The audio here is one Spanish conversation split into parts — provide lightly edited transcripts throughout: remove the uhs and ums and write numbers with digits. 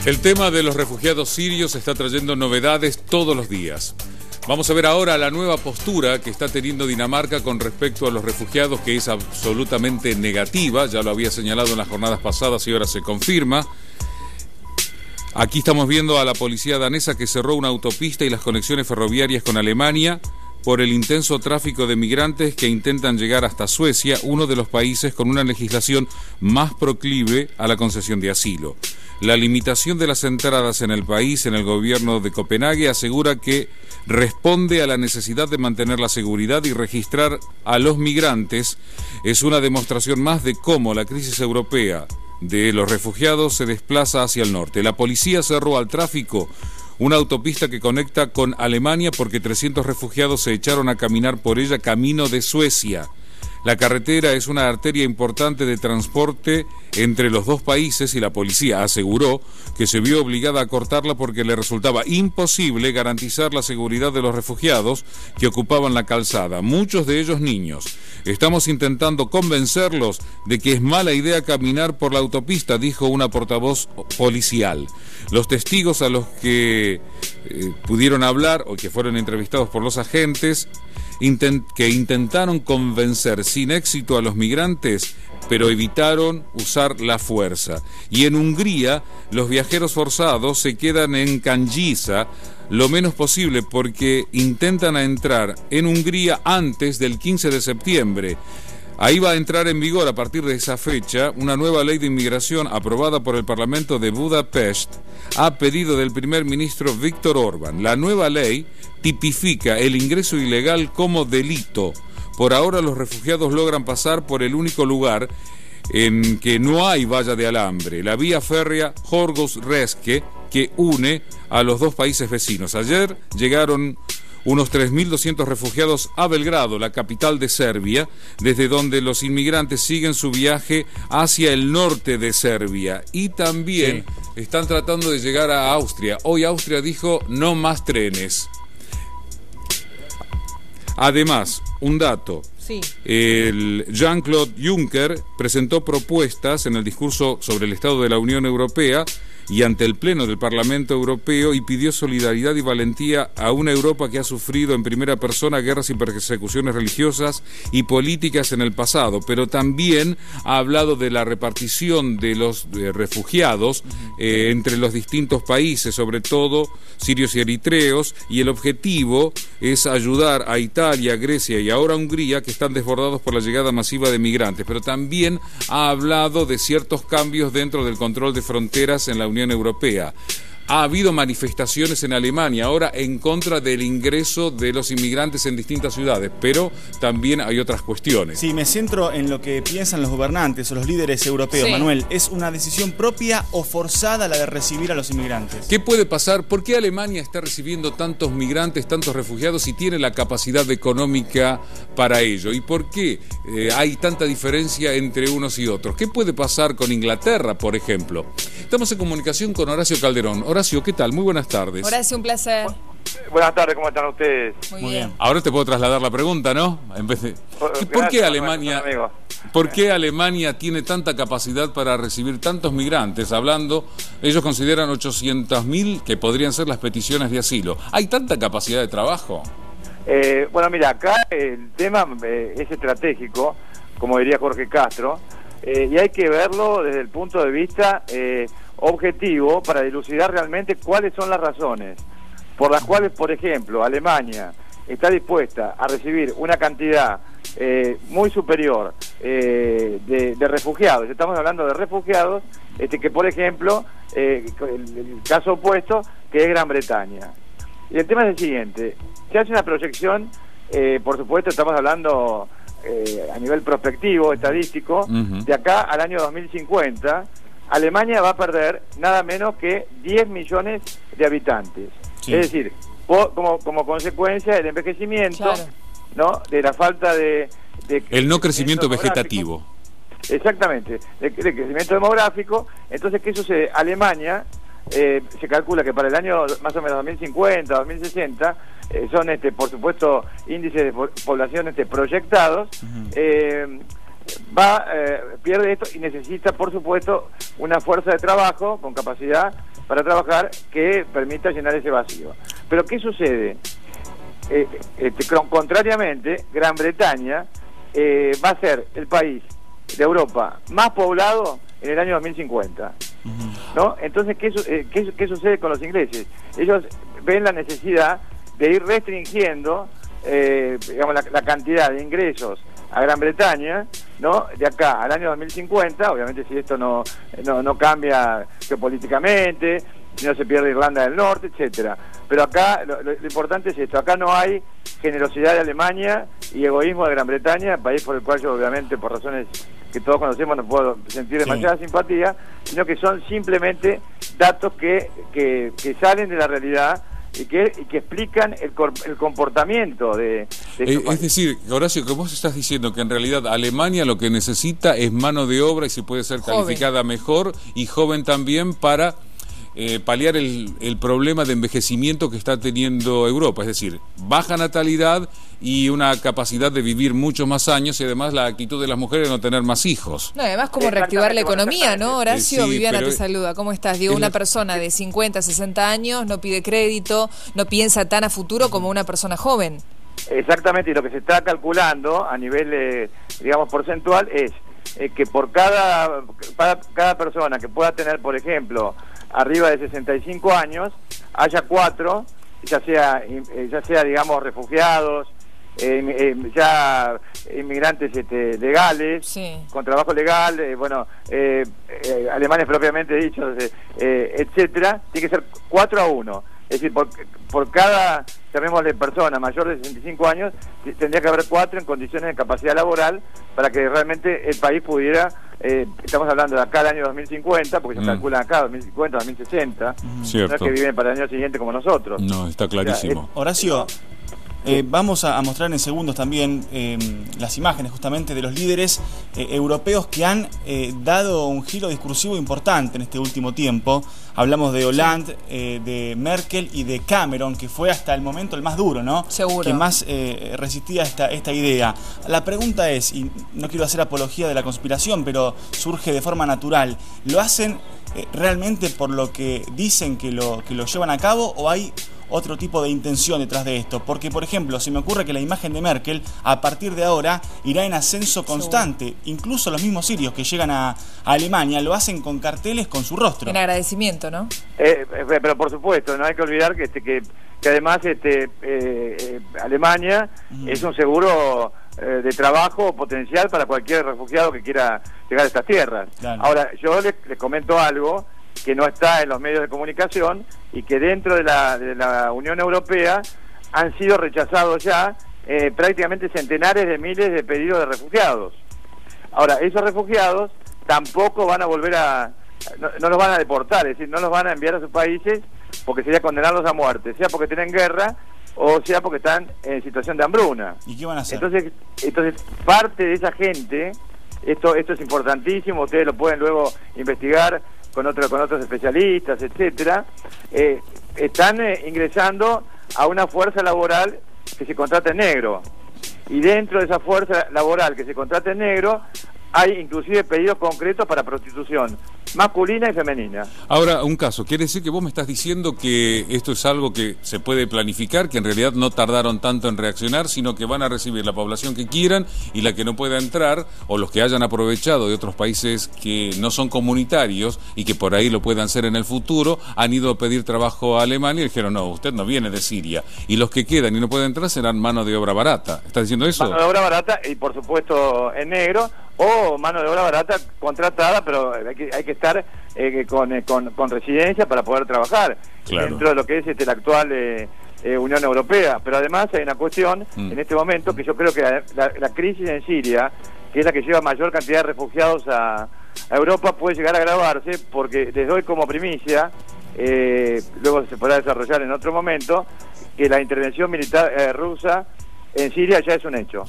El tema de los refugiados sirios está trayendo novedades todos los días. Vamos a ver ahora la nueva postura que está teniendo Dinamarca con respecto a los refugiados, que es absolutamente negativa. Ya lo había señalado en las jornadas pasadas y ahora se confirma. Aquí estamos viendo a la policía danesa que cerró una autopista y las conexiones ferroviarias con Alemania por el intenso tráfico de migrantes que intentan llegar hasta Suecia, uno de los países con una legislación más proclive a la concesión de asilo. La limitación de las entradas en el país, en el gobierno de Copenhague, asegura que responde a la necesidad de mantener la seguridad y registrar a los migrantes. Es una demostración más de cómo la crisis europea de los refugiados se desplaza hacia el norte. La policía cerró al tráfico una autopista que conecta con Alemania porque 300 refugiados se echaron a caminar por ella camino de Suecia. La carretera es una arteria importante de transporte entre los dos países y la policía aseguró que se vio obligada a cortarla porque le resultaba imposible garantizar la seguridad de los refugiados que ocupaban la calzada, muchos de ellos niños. Estamos intentando convencerlos de que es mala idea caminar por la autopista, dijo una portavoz policial. Los testigos a los que pudieron hablar o que fueron entrevistados por los agentes que intentaron convencer sin éxito a los migrantes, pero evitaron usar la fuerza. Y en Hungría, los viajeros forzados se quedan en Kanjiza lo menos posible porque intentan entrar en Hungría antes del 15 de septiembre. Ahí va a entrar en vigor a partir de esa fecha una nueva ley de inmigración aprobada por el Parlamento de Budapest a pedido del primer ministro Viktor Orbán. La nueva ley tipifica el ingreso ilegal como delito. Por ahora los refugiados logran pasar por el único lugar en que no hay valla de alambre, la vía férrea Horgoš-Reske, que une a los dos países vecinos. Ayer llegaron unos 3.200 refugiados a Belgrado, la capital de Serbia, desde donde los inmigrantes siguen su viaje hacia el norte de Serbia. Y también están tratando de llegar a Austria. Hoy Austria dijo no más trenes. Además, un dato. El Jean-Claude Juncker presentó propuestas en el discurso sobre el Estado de la Unión Europea y ante el Pleno del Parlamento Europeo y pidió solidaridad y valentía a una Europa que ha sufrido en primera persona guerras y persecuciones religiosas y políticas en el pasado, pero también ha hablado de la repartición de los refugiados entre los distintos países, sobre todo sirios y eritreos, y el objetivo es ayudar a Italia, Grecia y ahora Hungría, que están desbordados por la llegada masiva de migrantes, pero también ha hablado de ciertos cambios dentro del control de fronteras en la Unión Europea. Ha habido manifestaciones en Alemania ahora en contra del ingreso de los inmigrantes en distintas ciudades, pero también hay otras cuestiones. Sí, me centro en lo que piensan los gobernantes o los líderes europeos. Manuel, ¿es una decisión propia o forzada la de recibir a los inmigrantes? ¿Qué puede pasar? ¿Por qué Alemania está recibiendo tantos migrantes, tantos refugiados y tiene la capacidad económica para ello? ¿Y por qué hay tanta diferencia entre unos y otros? ¿Qué puede pasar con Inglaterra, por ejemplo? Estamos en comunicación con Horacio Calderón. Horacio, ¿qué tal? Muy buenas tardes. Horacio, un placer. Buenas tardes, ¿cómo están ustedes? Muy bien. Ahora te puedo trasladar la pregunta, ¿no? ¿Por qué Alemania, tiene tanta capacidad para recibir tantos migrantes? Hablando, ellos consideran 800.000 que podrían ser las peticiones de asilo. ¿Hay tanta capacidad de trabajo? Bueno, mira, acá el tema es estratégico, como diría Jorge Castro, y hay que verlo desde el punto de vista objetivo para dilucidar realmente cuáles son las razones por las cuales, por ejemplo, Alemania está dispuesta a recibir una cantidad muy superior de refugiados. Estamos hablando de refugiados que, por ejemplo, el caso opuesto, que es Gran Bretaña. Y el tema es el siguiente: se hace una proyección, por supuesto estamos hablando a nivel prospectivo, estadístico, de acá al año 2050, Alemania va a perder nada menos que 10 millones de habitantes. Es decir, como consecuencia del envejecimiento, ¿no? De la falta de el no crecimiento vegetativo. Exactamente, de crecimiento demográfico. Entonces, ¿qué sucede? Alemania, se calcula que para el año más o menos 2050, 2060, son, por supuesto, índices de población proyectados, pierde esto y necesita, por supuesto, una fuerza de trabajo con capacidad para trabajar que permita llenar ese vacío. Pero ¿qué sucede? Contrariamente, Gran Bretaña va a ser el país de Europa más poblado en el año 2050, ¿no? Entonces, ¿qué sucede con los ingleses? Ellos ven la necesidad de ir restringiendo digamos, la cantidad de ingresos a Gran Bretaña, ¿no? De acá al año 2050, obviamente si esto no cambia geopolíticamente, si no se pierde Irlanda del Norte, etcétera. Pero acá lo importante es esto, acá no hay generosidad de Alemania y egoísmo de Gran Bretaña, país por el cual yo obviamente por razones que todos conocemos no puedo sentir demasiada simpatía, sino que son simplemente datos que salen de la realidad y que explican el comportamiento de es decir, Horacio, que vos estás diciendo que en realidad Alemania lo que necesita es mano de obra y si puede ser calificada mejor y joven también para paliar el problema de envejecimiento que está teniendo Europa, es decir, baja natalidad y una capacidad de vivir muchos más años y además la actitud de las mujeres de no tener más hijos. No, además como reactivar la economía, ¿no, Horacio? Sí, Viviana te saluda, ¿cómo estás? Digo, una persona de 50, 60 años no pide crédito, no piensa tan a futuro como una persona joven. Exactamente, y lo que se está calculando a nivel, digamos, porcentual es que por cada persona que pueda tener, por ejemplo, arriba de 65 años, haya 4, ya sea digamos, refugiados, ya inmigrantes legales, sí, con trabajo legal, alemanes propiamente dichos, etcétera, tiene que ser 4-1. Es decir, por cada, llamémosle, persona mayor de 65 años, tendría que haber 4 en condiciones de capacidad laboral para que realmente el país pudiera, estamos hablando de acá al año 2050, porque se calculan acá 2050, 2060, cierto, no es que viven para el año siguiente como nosotros. No, está clarísimo. O sea, Horacio, vamos a mostrar en segundos también las imágenes justamente de los líderes europeos que han dado un giro discursivo importante en este último tiempo. Hablamos de Hollande, de Merkel y de Cameron, que fue hasta el momento el más duro, ¿no? Seguro. Que más resistía esta idea. La pregunta es, y no quiero hacer apología de la conspiración, pero surge de forma natural, ¿lo hacen realmente por lo que dicen que lo llevan a cabo o hay otro tipo de intención detrás de esto? Porque, por ejemplo, se me ocurre que la imagen de Merkel, a partir de ahora, irá en ascenso constante. Seguro. Incluso los mismos sirios que llegan a Alemania lo hacen con carteles con su rostro. En agradecimiento, ¿no? Pero por supuesto, no hay que olvidar que además Alemania es un seguro de trabajo potencial para cualquier refugiado que quiera llegar a estas tierras. Claro. Ahora, yo les comento algo que no está en los medios de comunicación y que dentro de la Unión Europea han sido rechazados ya prácticamente centenares de miles de pedidos de refugiados. Ahora, esos refugiados tampoco van a volver no los van a deportar, es decir, no los van a enviar a sus países porque sería condenarlos a muerte, sea porque tienen guerra o sea porque están en situación de hambruna. ¿Y qué van a hacer? Entonces parte de esa gente, esto es importantísimo, ustedes lo pueden luego investigar con otros especialistas, etcétera, están ingresando a una fuerza laboral que se contrata en negro. Y dentro de esa fuerza laboral que se contrata en negro, hay inclusive pedidos concretos para prostitución masculina y femenina. Ahora, un caso, quiere decir que vos me estás diciendo que esto es algo que se puede planificar, que en realidad no tardaron tanto en reaccionar, sino que van a recibir la población que quieran y la que no pueda entrar, o los que hayan aprovechado de otros países que no son comunitarios y que por ahí lo puedan ser en el futuro, han ido a pedir trabajo a Alemania y dijeron, no, usted no viene de Siria. Y los que quedan y no pueden entrar serán mano de obra barata. ¿Estás diciendo eso? Mano de obra barata y por supuesto en negro, o mano de obra barata contratada, pero hay que estar con residencia para poder trabajar, claro, dentro de lo que es la actual Unión Europea. Pero además hay una cuestión en este momento que yo creo que la crisis en Siria, que es la que lleva mayor cantidad de refugiados a Europa, puede llegar a agravarse, porque les doy como primicia, luego se podrá desarrollar en otro momento, que la intervención militar rusa en Siria ya es un hecho.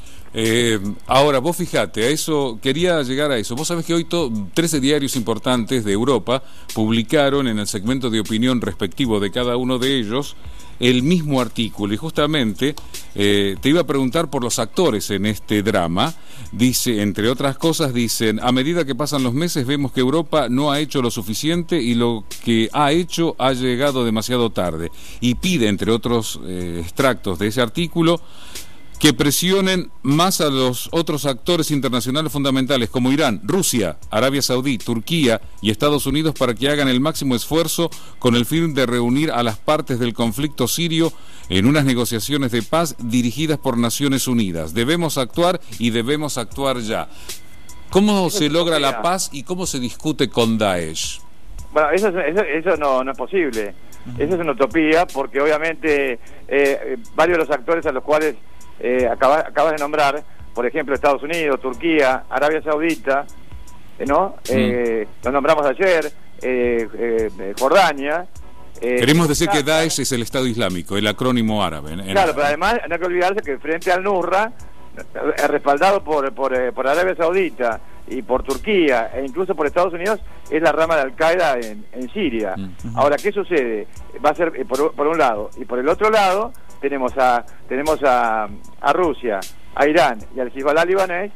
Ahora, vos fijate, a eso quería llegar a eso. Vos sabés que hoy 13 diarios importantes de Europa publicaron en el segmento de opinión respectivo de cada uno de ellos el mismo artículo y justamente te iba a preguntar por los actores en este drama. Dice, entre otras cosas, dicen: a medida que pasan los meses vemos que Europa no ha hecho lo suficiente y lo que ha hecho ha llegado demasiado tarde. Y pide, entre otros extractos de ese artículo, que presionen más a los otros actores internacionales fundamentales como Irán, Rusia, Arabia Saudí, Turquía y Estados Unidos para que hagan el máximo esfuerzo con el fin de reunir a las partes del conflicto sirio en unas negociaciones de paz dirigidas por Naciones Unidas. Debemos actuar y debemos actuar ya. ¿Cómo se logra la paz y cómo se discute con Daesh? Bueno, eso no es posible. Eso es una utopía porque obviamente varios de los actores a los cuales acabas de nombrar, por ejemplo, Estados Unidos, Turquía, Arabia Saudita, ¿no? Lo nombramos ayer, Jordania. Queremos decir que Daesh es el Estado Islámico, el acrónimo árabe. Claro, pero además no hay que olvidarse que frente al Nusra, respaldado por Arabia Saudita y por Turquía e incluso por Estados Unidos, es la rama de Al-Qaeda en Siria. Ahora, ¿qué sucede? Va a ser por un lado, y por el otro lado tenemos a Rusia, a Irán y al Hezbollah libanés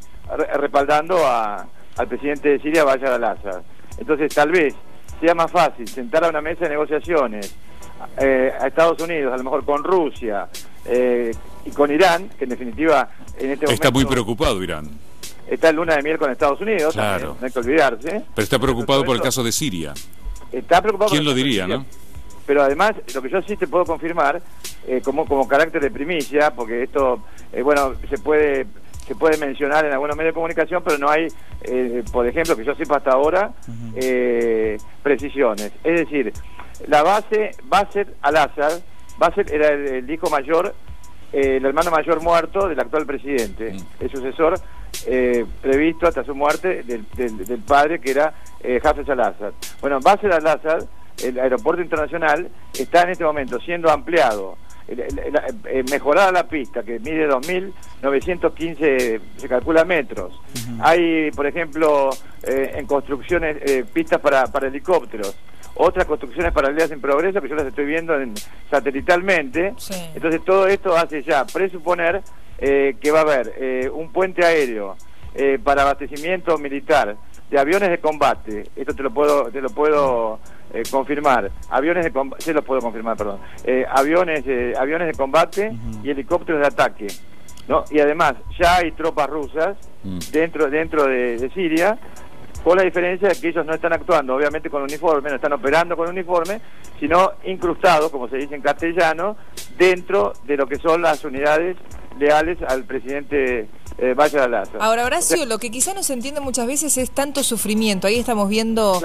respaldando al presidente de Siria, Bashar al-Assad. Entonces, tal vez sea más fácil sentar a una mesa de negociaciones a Estados Unidos, a lo mejor con Rusia y con Irán, que en definitiva en este momento está muy preocupado Irán. Está en luna de miel con Estados Unidos, claro. También, no hay que olvidarse. Pero está preocupado por el caso de Siria. Está preocupado. ¿Quién lo diría, no? Pero además, lo que yo sí te puedo confirmar, como carácter de primicia, porque esto, bueno, se puede mencionar en algunos medios de comunicación, pero no hay, por ejemplo, que yo sepa hasta ahora, precisiones. Es decir, la base, Bashar al-Assad, Bashar era el hijo mayor, el hermano mayor muerto del actual presidente, el sucesor previsto hasta su muerte del padre, que era Hafez al-Assad. Bueno, Bashar al-Assad, el aeropuerto internacional, está en este momento siendo ampliado, mejorada la pista, que mide 2.915, se calcula, metros. Hay, por ejemplo, en construcciones, pistas para helicópteros, otras construcciones paralelas en progreso que yo las estoy viendo satelitalmente. Sí. Entonces todo esto hace ya presuponer que va a haber un puente aéreo para abastecimiento militar de aviones de combate. Esto te lo puedo confirmar. Aviones de combate, se los puedo confirmar, perdón. Aviones de combate y helicópteros de ataque, ¿no? Y además ya hay tropas rusas dentro de Siria, con la diferencia de que ellos no están actuando obviamente con uniforme, no están operando con uniforme, sino incrustados, como se dice en castellano, dentro de lo que son las unidades leales al presidente Bashar al-Assad. Ahora, Horacio, lo que quizá no se entiende muchas veces es tanto sufrimiento. Ahí estamos viendo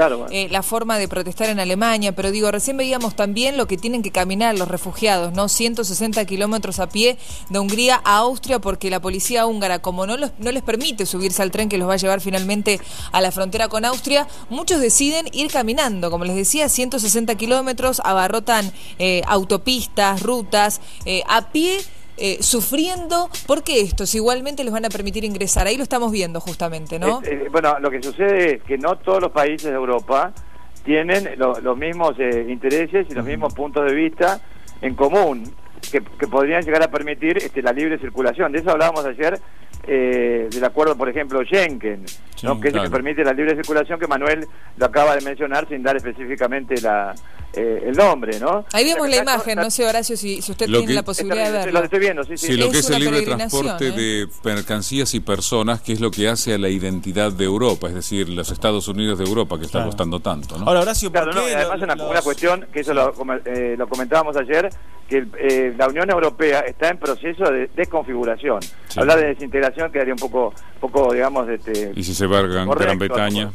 la forma de protestar en Alemania, pero digo, recién veíamos también lo que tienen que caminar los refugiados, ¿no? 160 kilómetros a pie de Hungría a Austria, porque la policía húngara, como no les permite subirse al tren que los va a llevar finalmente a la frontera con Austria, muchos deciden ir caminando. Como les decía, 160 kilómetros, abarrotan autopistas, rutas, a pie, sufriendo, porque estos igualmente les van a permitir ingresar. Ahí lo estamos viendo justamente, ¿no? Bueno, lo que sucede es que no todos los países de Europa tienen los mismos intereses y los mismos puntos de vista en común que podrían llegar a permitir la libre circulación. De eso hablábamos ayer, del acuerdo, por ejemplo, Schengen, ¿no? Que es el que permite la libre circulación, que Manuel lo acaba de mencionar sin dar específicamente el nombre, ¿no? Ahí vemos la imagen, no sé, Horacio, si usted tiene la posibilidad de verlo. Lo estoy viendo, sí. Sí, lo que es el libre transporte de mercancías y personas, que es lo que hace a la identidad de Europa, es decir, los Estados Unidos de Europa, que está costando tanto, ¿no? Ahora, Horacio, ¿por qué además una cuestión, que eso lo comentábamos ayer, que la Unión Europea está en proceso de desconfiguración. Sí. Hablar de desintegración quedaría un poco digamos, ¿y si se va a Gran Bretaña?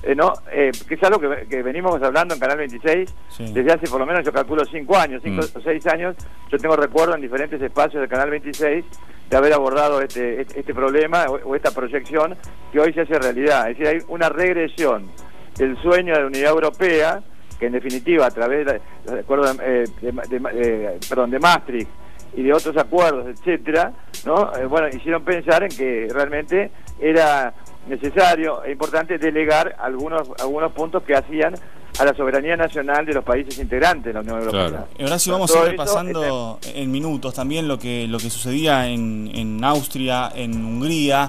Que es algo que venimos hablando en Canal 26 desde hace por lo menos, yo calculo, 5 años, 5 o 6 años. Yo tengo recuerdo en diferentes espacios de Canal 26 de haber abordado este problema o esta proyección que hoy se hace realidad. Es decir, hay una regresión del sueño de la unidad europea, que en definitiva, a través del acuerdo de Maastricht y de otros acuerdos, etcétera, ¿no? Bueno, hicieron pensar en que realmente era necesario e importante delegar algunos puntos que hacían a la soberanía nacional de los países integrantes de la Unión Europea. Claro. Horacio, vamos a ir repasando en minutos también lo que sucedía en Austria, en Hungría.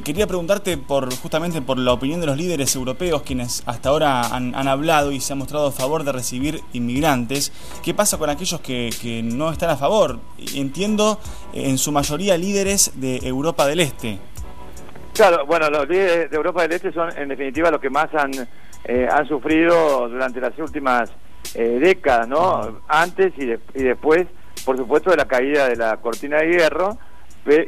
Quería preguntarte justamente por la opinión de los líderes europeos, quienes hasta ahora han hablado y se han mostrado a favor de recibir inmigrantes. ¿Qué pasa con aquellos que no están a favor? Entiendo, en su mayoría líderes de Europa del Este. Claro, bueno, los líderes de Europa del Este son en definitiva los que más han sufrido durante las últimas décadas, ¿no? Antes y después, por supuesto, de la caída de la cortina de hierro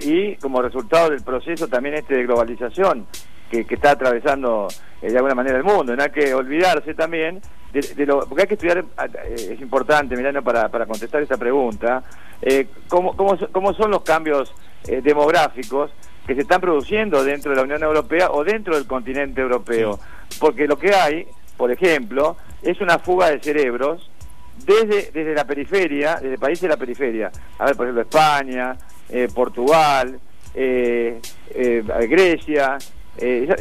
y como resultado del proceso también de globalización que está atravesando de alguna manera el mundo. No hay que olvidarse también porque hay que estudiar, es importante, Milano, para contestar esta pregunta, cómo son los cambios demográficos que se están produciendo dentro de la Unión Europea o dentro del continente europeo. Porque lo que hay, por ejemplo, es una fuga de cerebros desde la periferia, desde países de la periferia. A ver, por ejemplo, España, Portugal, Grecia,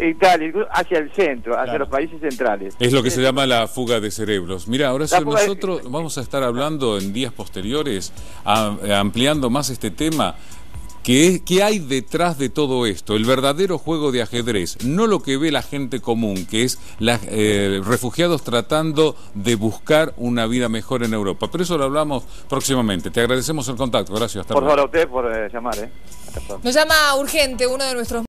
Italia, hacia el centro, hacia los países centrales. Es lo que se llama la fuga de cerebros. Mira, ahora nosotros vamos a estar hablando en días posteriores, ampliando más este tema. ¿Qué hay detrás de todo esto? El verdadero juego de ajedrez, no lo que ve la gente común, que es refugiados tratando de buscar una vida mejor en Europa. Pero eso lo hablamos próximamente. Te agradecemos el contacto. Gracias. Por favor, a usted por llamar. Nos llama urgente uno de nuestros